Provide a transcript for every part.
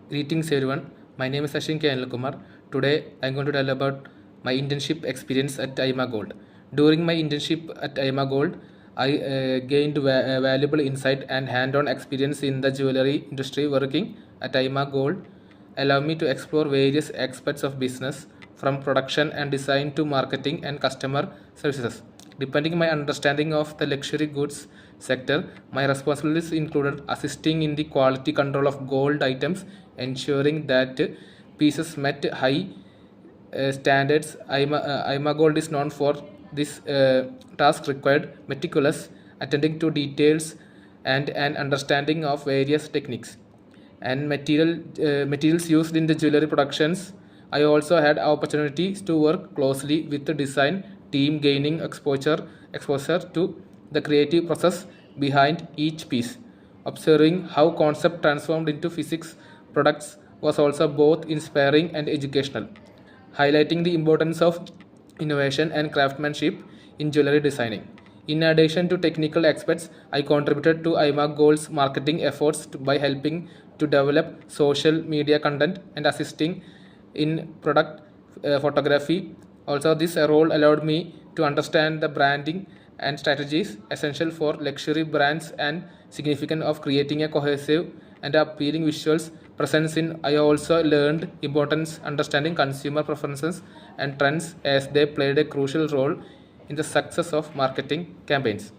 Greetings everyone. My name is Sachin K. Anilkumar. Today I am going to tell about my internship experience at IMA Gold. During my internship at IMA Gold, I gained valuable insight and hand-on experience in the jewelry industry. Working at IMA Gold allow me to explore various aspects of business from production and design to marketing and customer services. Depending my understanding of the luxury goods sector, my responsibilities included assisting in the quality control of gold items, ensuring that pieces met high standards. IMA Gold is known for this task required meticulous attending to details and an understanding of various techniques and materials used in the jewelry productions. I also had opportunities to work closely with the design team, gaining exposure to the creative process behind each piece. Observing how concept transformed into physics products was also both inspiring and educational, highlighting the importance of innovation and craftsmanship in jewelry designing. In addition to technical aspects, I contributed to IMA Gold's marketing efforts by helping to develop social media content and assisting in product photography. Also, this role allowed me to understand the branding and strategies essential for luxury brands and significance of creating a cohesive and appealing visuals presence in. I also learned importance understanding consumer preferences and trends as they played a crucial role in the success of marketing campaigns.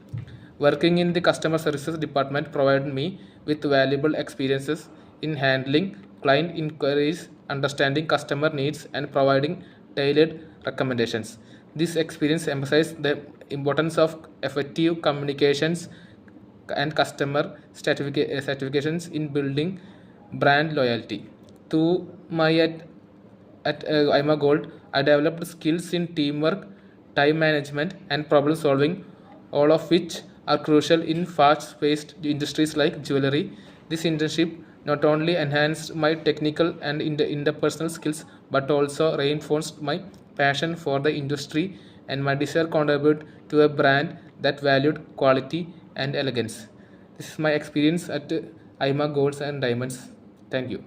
Working in the customer services department provided me with valuable experiences in handling client inquiries, understanding customer needs, and providing tailored recommendations. This experience emphasized the importance of effective communications and customer certifications in building brand loyalty. Through my at IMA Gold, I developed skills in teamwork, time management, and problem solving, all of which are crucial in fast paced industries like jewelry. This internship not only enhanced my technical and interpersonal skills but also reinforced my passion for the industry and my desire to contribute to a brand that valued quality and elegance. This is my experience at IMA Golds and Diamonds. Thank you.